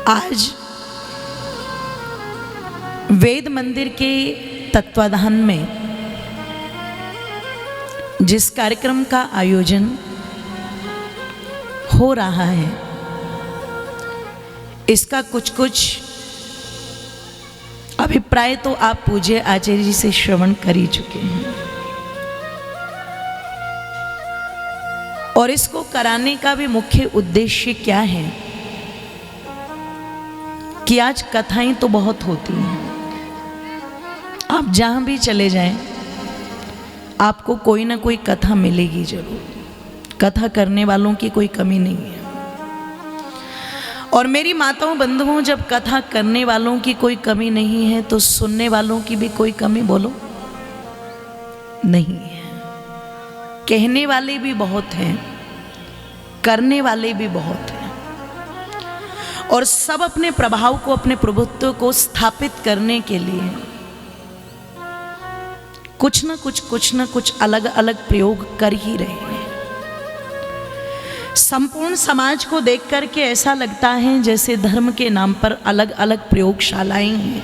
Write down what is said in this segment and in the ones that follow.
आज वेद मंदिर के तत्वाधान में जिस कार्यक्रम का आयोजन हो रहा है, इसका कुछ अभिप्राय तो आप पूज्य आचार्य जी से श्रवण कर ही चुके हैं। और इसको कराने का भी मुख्य उद्देश्य क्या है कि आज कथाएं तो बहुत होती हैं, आप जहां भी चले जाएं आपको कोई ना कोई कथा मिलेगी जरूर। कथा करने वालों की कोई कमी नहीं है। और मेरी माताओं बंधुओं, जब कथा करने वालों की कोई कमी नहीं है तो सुनने वालों की भी कोई कमी बोलो नहीं है। कहने वाले भी बहुत हैं, करने वाले भी बहुत हैं, और सब अपने प्रभाव को, अपने प्रभुत्व को स्थापित करने के लिए कुछ ना कुछ अलग अलग प्रयोग कर ही रहे हैं। संपूर्ण समाज को देख करके ऐसा लगता है जैसे धर्म के नाम पर अलग अलग प्रयोगशालाएं हैं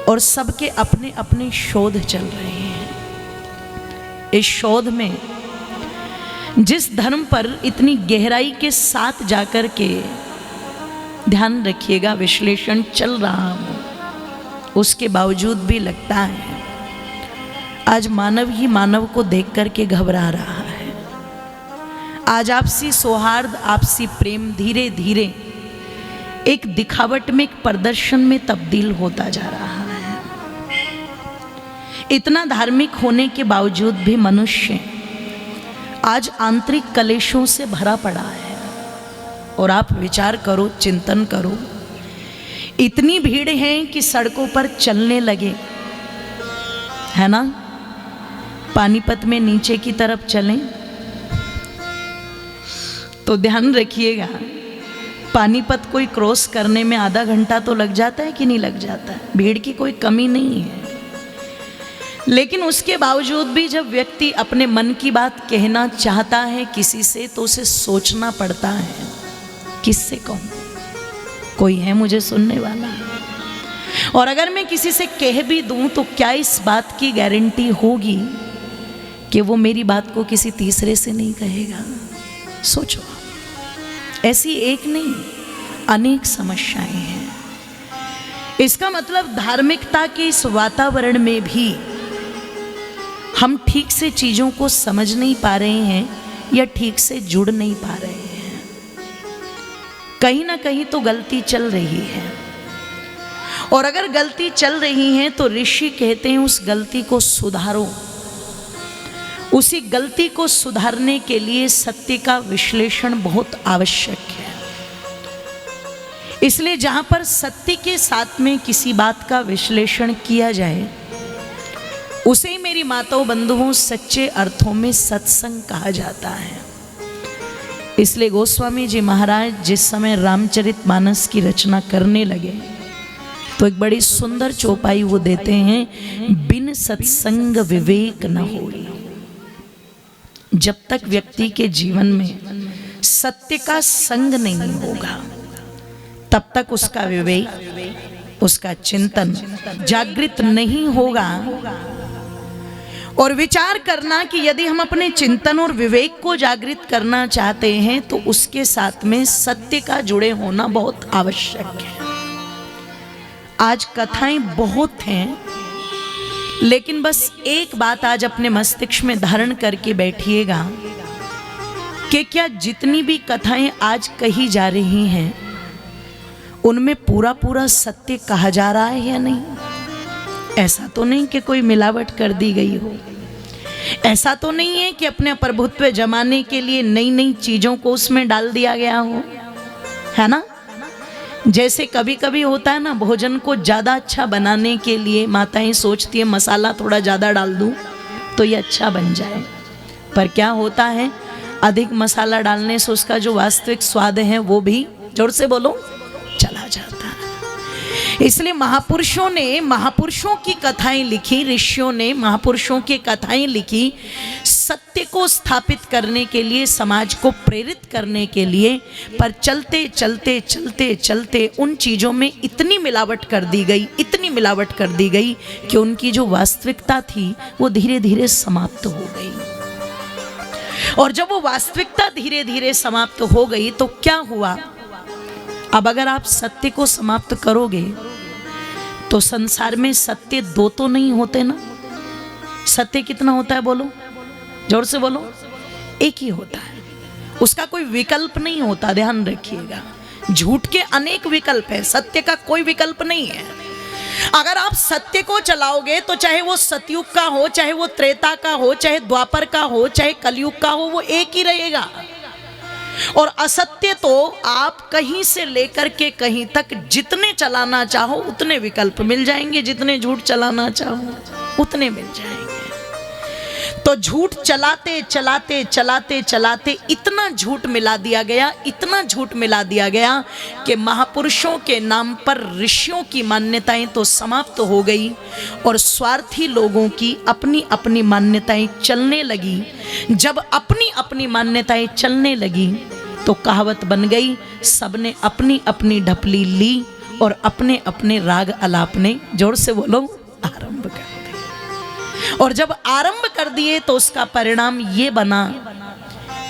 और सबके अपने अपने शोध चल रहे हैं। इस शोध में जिस धर्म पर इतनी गहराई के साथ जाकर के, ध्यान रखिएगा, विश्लेषण चल रहा हो, उसके बावजूद भी लगता है आज मानव ही मानव को देख करके घबरा रहा है। आज आपसी सौहार्द, आपसी प्रेम धीरे धीरे एक दिखावट में, एक प्रदर्शन में तब्दील होता जा रहा है। इतना धार्मिक होने के बावजूद भी मनुष्य आज आंतरिक कलेशों से भरा पड़ा है। और आप विचार करो, चिंतन करो, इतनी भीड़ है कि सड़कों पर चलने लगे, है ना। पानीपत में नीचे की तरफ चलें तो ध्यान रखिएगा, पानीपत कोई क्रॉस करने में आधा घंटा तो लग जाता है कि नहीं लग जाता है। भीड़ की कोई कमी नहीं है, लेकिन उसके बावजूद भी जब व्यक्ति अपने मन की बात कहना चाहता है किसी से तो उसे सोचना पड़ता है, किससे कहूँ, कोई है मुझे सुनने वाला। और अगर मैं किसी से कह भी दूं तो क्या इस बात की गारंटी होगी कि वो मेरी बात को किसी तीसरे से नहीं कहेगा। सोचो, ऐसी एक नहीं अनेक समस्याएं हैं। इसका मतलब धार्मिकता के इस वातावरण में भी हम ठीक से चीजों को समझ नहीं पा रहे हैं या ठीक से जुड़ नहीं पा रहे हैं। कहीं ना कहीं तो गलती चल रही है, और अगर गलती चल रही है तो ऋषि कहते हैं उस गलती को सुधारो। उसी गलती को सुधारने के लिए सत्य का विश्लेषण बहुत आवश्यक है। इसलिए जहां पर सत्य के साथ में किसी बात का विश्लेषण किया जाए उसे ही मेरी माताओं बंधुओं सच्चे अर्थों में सत्संग कहा जाता है। इसलिए गोस्वामी जी महाराज जिस समय रामचरितमानस की रचना करने लगे तो एक बड़ी सुंदर चौपाई वो देते हैं, बिन सत्संग विवेक न होई। जब तक व्यक्ति के जीवन में सत्य का संग नहीं होगा तब तक उसका विवेक, उसका चिंतन जागृत नहीं होगा। और विचार करना कि यदि हम अपने चिंतन और विवेक को जागृत करना चाहते हैं तो उसके साथ में सत्य का जुड़े होना बहुत आवश्यक है। आज कथाएं बहुत हैं, लेकिन बस एक बात आज अपने मस्तिष्क में धारण करके बैठिएगा कि क्या जितनी भी कथाएं आज कही जा रही हैं उनमें पूरा पूरा सत्य कहा जा रहा है या नहीं। ऐसा तो नहीं कि कोई मिलावट कर दी गई हो, ऐसा तो नहीं है कि अपने प्रभुत्व जमाने के लिए नई नई चीजों को उसमें डाल दिया गया हो, है ना। जैसे कभी कभी होता है ना, भोजन को ज़्यादा अच्छा बनाने के लिए माताएं सोचती है मसाला थोड़ा ज़्यादा डाल दूं तो ये अच्छा बन जाए, पर क्या होता है अधिक मसाला डालने से उसका जो वास्तविक स्वाद है वो भी, जोर से बोलो, चला जाता है। इसलिए महापुरुषों ने महापुरुषों की कथाएं लिखी, ऋषियों ने महापुरुषों की कथाएं लिखी, सत्य को स्थापित करने के लिए, समाज को प्रेरित करने के लिए, पर चलते चलते चलते चलते उन चीज़ों में इतनी मिलावट कर दी गई, इतनी मिलावट कर दी गई कि उनकी जो वास्तविकता थी वो धीरे धीरे समाप्त हो गई। और जब वो वास्तविकता धीरे धीरे समाप्त हो गई तो क्या हुआ? अब अगर आप सत्य को समाप्त करोगे तो संसार में सत्य दो तो नहीं होते ना। सत्य कितना होता है बोलो, जोर से बोलो। एक ही होता है, उसका कोई विकल्प नहीं होता, ध्यान रखिएगा। झूठ के अनेक विकल्प हैं, सत्य का कोई विकल्प नहीं है। अगर आप सत्य को चलाओगे तो चाहे वो सतयुग का हो, चाहे वो त्रेता का हो, चाहे द्वापर का हो, चाहे कलयुग का हो, वो एक ही रहेगा। और असत्य तो आप कहीं से लेकर के कहीं तक जितने चलाना चाहो उतने विकल्प मिल जाएंगे, जितने झूठ चलाना चाहो उतने मिल जाएंगे। तो झूठ चलाते चलाते चलाते चलाते इतना झूठ मिला दिया गया, इतना झूठ मिला दिया गया कि महापुरुषों के नाम पर ऋषियों की मान्यताएं तो समाप्त हो गई और स्वार्थी लोगों की अपनी अपनी मान्यताएं चलने लगी। जब अपनी अपनी मान्यताएं चलने लगी तो कहावत बन गई, सबने अपनी अपनी ढपली ली और अपने अपने राग अलापने, जोर से बोलो, आरंभ कर दिए। और जब आरंभ कर दिए तो उसका परिणाम ये बना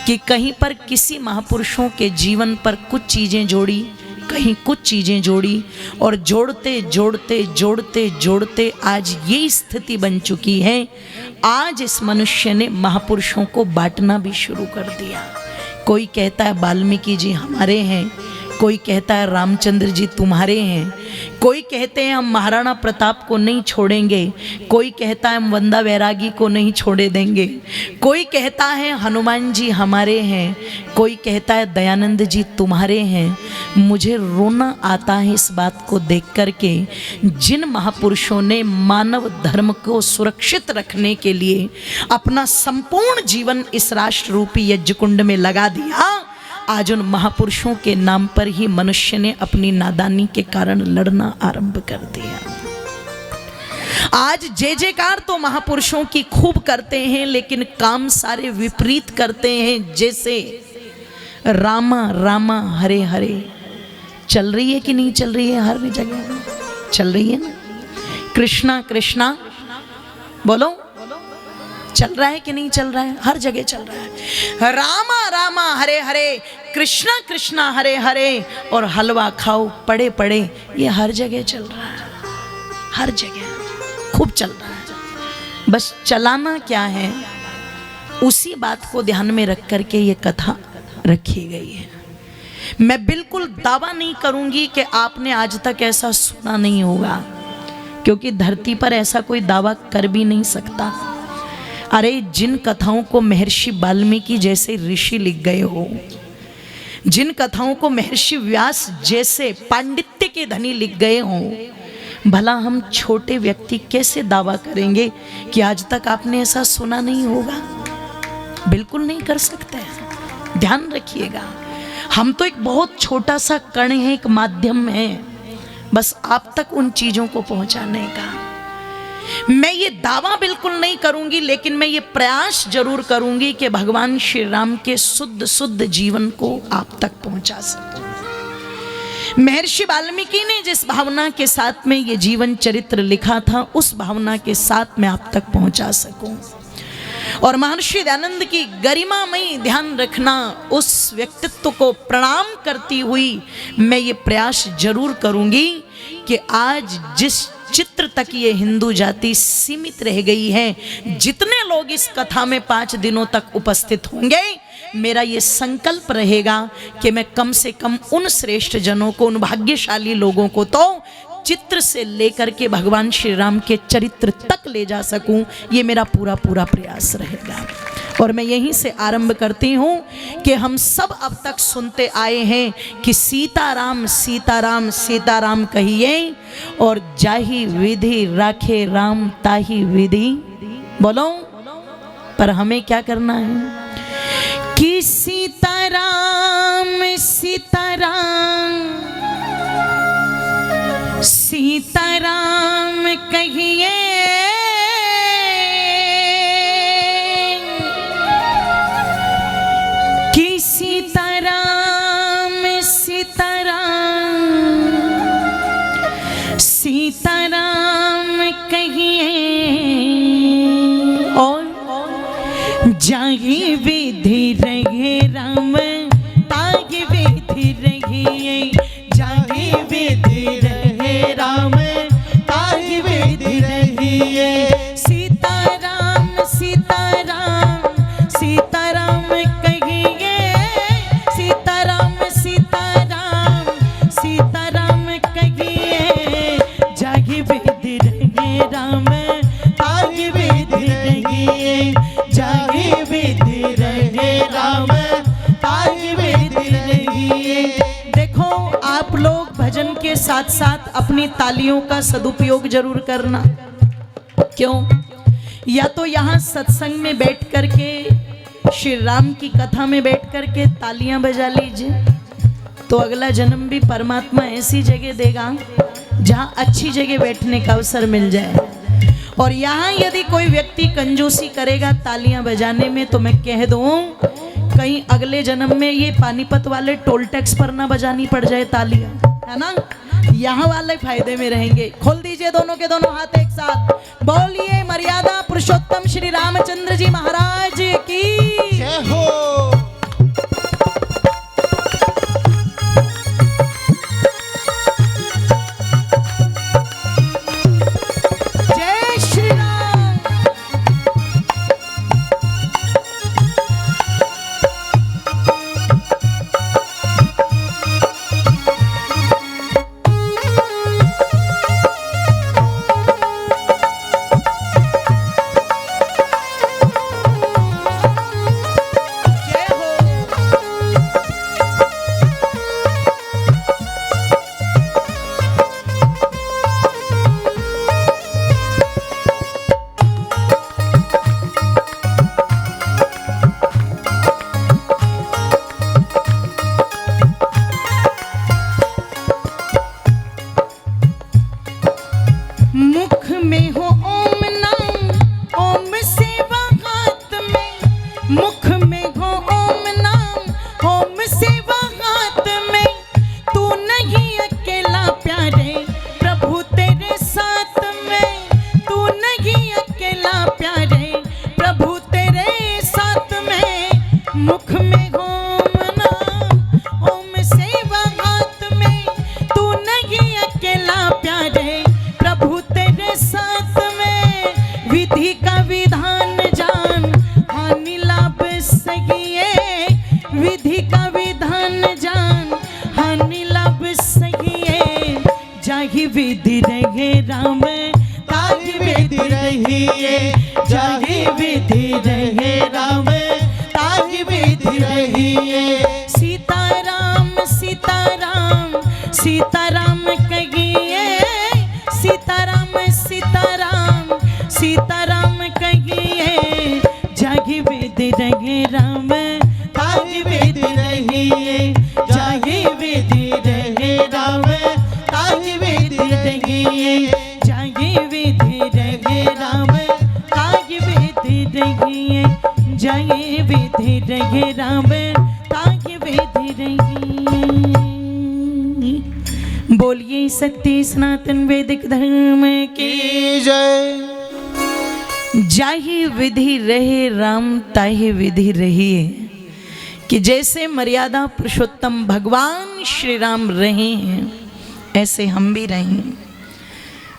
कि कहीं पर किसी महापुरुषों के जीवन पर कुछ चीजें जोड़ी, कहीं कुछ चीजें जोड़ी, और जोड़ते जोड़ते जोड़ते जोड़ते आज ये स्थिति बन चुकी है। आज इस मनुष्य ने महापुरुषों को बांटना भी शुरू कर दिया। कोई कहता है वाल्मीकि जी हमारे हैं, कोई कहता है रामचंद्र जी तुम्हारे हैं, कोई कहते हैं हम महाराणा प्रताप को नहीं छोड़ेंगे, कोई कहता है हम वंदा वैरागी को नहीं छोड़े देंगे, कोई कहता है हनुमान जी हमारे हैं, कोई कहता है दयानंद जी तुम्हारे हैं। मुझे रोना आता है इस बात को देख कर के, जिन महापुरुषों ने मानव धर्म को सुरक्षित रखने के लिए अपना संपूर्ण जीवन इस राष्ट्र रूपी यज्ञ कुंड में लगा दिया, आज उन महापुरुषों के नाम पर ही मनुष्य ने अपनी नादानी के कारण लड़ना आरंभ कर दिया। आज जय जयकार तो महापुरुषों की खूब करते हैं, लेकिन काम सारे विपरीत करते हैं। जैसे रामा रामा हरे हरे चल रही है कि नहीं चल रही है? हर जगह चल रही है ना। कृष्णा कृष्णा बोलो, चल रहा है कि नहीं चल रहा है? हर जगह चल रहा है। रामा रामा हरे हरे, कृष्णा कृष्णा हरे हरे, और हलवा खाओ पड़े पड़े, ये हर जगह चल रहा है, हर जगह खूब चल रहा है। बस चलाना क्या है, उसी बात को ध्यान में रख करके ये कथा रखी गई है। मैं बिल्कुल दावा नहीं करूंगी कि आपने आज तक ऐसा सुना नहीं होगा, क्योंकि धरती पर ऐसा कोई दावा कर भी नहीं सकता। अरे जिन कथाओं को महर्षि वाल्मीकि जैसे ऋषि लिख गए हो, जिन कथाओं को महर्षि व्यास जैसे पांडित्य के धनी लिख गए हो, भला हम छोटे व्यक्ति कैसे दावा करेंगे कि आज तक आपने ऐसा सुना नहीं होगा? बिल्कुल नहीं कर सकते हैं। ध्यान रखिएगा, हम तो एक बहुत छोटा सा कण है, एक माध्यम है, बस आप तक उन चीजों को पहुंचाने का। मैं ये दावा बिल्कुल नहीं करूंगी, लेकिन मैं ये प्रयास जरूर करूंगी कि भगवान श्री राम के शुद्ध शुद्ध जीवन को आप तक पहुंचा सकूं। महर्षि वाल्मीकि ने जिस भावना के साथ में ये जीवन चरित्र लिखा था, उस भावना के साथ मैं आप तक पहुंचा सकूं। और महर्षि दयानंद की गरिमामयी, ध्यान रखना, उस व्यक्तित्व को प्रणाम करती हुई मैं ये प्रयास जरूर करूंगी कि आज जिस चित्र तक ये हिंदू जाति सीमित रह गई है, जितने लोग इस कथा में 5 दिनों तक उपस्थित होंगे, मेरा ये संकल्प रहेगा कि मैं कम से कम उन श्रेष्ठ जनों को, उन भाग्यशाली लोगों को तो चित्र से लेकर के भगवान श्री राम के चरित्र तक ले जा सकूं। ये मेरा पूरा पूरा प्रयास रहेगा। और मैं यहीं से आरंभ करती हूँ कि हम सब अब तक सुनते आए हैं कि सीताराम सीताराम सीताराम कहिए, और जाही विधि राखे राम ताही विधि, बोलो। पर हमें क्या करना है कि सीताराम सीताराम सीताराम कहिए, सीताराम कहिए और जाहि विधि रहे राम ताहि विधि रहिए, जाहि विधि रहे राम ताहि विधि रहिए। सीताराम सीताराम सीताराम कहिए, सीताराम सीताराम सीताराम कहिए, जाहि विधि रहे राम ताहि विधि रहिए, जाहि विधि रहे राम ताहि विधि रहिए। देखो आप लोग भजन के साथ साथ अपनी तालियों का सदुपयोग जरूर करना। क्यों? या तो यहाँ सत्संग में बैठ करके श्री राम की कथा में बैठ करके तालियां बजा लीजिए, तो अगला जन्म भी परमात्मा ऐसी जगह देगा जहाँ अच्छी जगह बैठने का अवसर मिल जाए। और यहाँ यदि कोई व्यक्ति कंजूसी करेगा तालियां बजाने में, तो मैं कह दूं कहीं अगले जन्म में ये पानीपत वाले टोल टैक्स पर ना बजानी पड़ जाए तालियां, है ना? यहाँ वाले फायदे में रहेंगे। खोल दीजिए दोनों के दोनों हाथ एक साथ, बोलिए मर्यादा पुरुषोत्तम श्री रामचंद्र जी महाराज की जय हो। मुख में हो ओम नाम, ओम सेवा हाथ में, मुख में हो ओम नाम, ओम सेवा हाथ में। तू नहीं अकेला प्यारे प्रभु तेरे साथ में, तू नहीं अकेला प्यारे प्रभु तेरे साथ में। मुख में हो ओम नाम, ओम सेवा हाथ में, तू नहीं अकेला प्यारे प्रभु तेरे साथ में। विधि का विधान जान हानि लाभ सहिए, विधि का विधान जान हानि लाभ सहिए। जाहि विधि रहे राम ताहि विधि रहिए, जाहि विधि रहे राम ताहि विधि रहिए। सीताराम सीताराम सीताराम कहिए, सीताराम सीताराम सीताराम कहिए, जाहि विधि रहे राम ताहि विधि रहिए, जाहि विधि रहे राम ताहि विधि रहिए, जाहि विधि रहे राम ताहि विधि रहिए, जाहि विधि रहे राम ताहि विधि रहिए। बोलिए सत्य सनातन वैदिक धर्म की जय। जाहि विधि रहे राम ताहि विधि रहिए, कि जैसे मर्यादा पुरुषोत्तम भगवान श्री राम रहे हैं ऐसे हम भी रहें,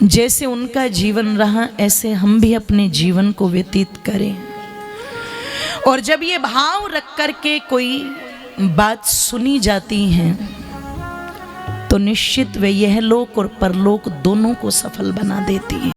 जैसे उनका जीवन रहा ऐसे हम भी अपने जीवन को व्यतीत करें। और जब ये भाव रख कर के कोई बात सुनी जाती है तो निश्चित वे यह लोक और परलोक दोनों को सफल बना देती है।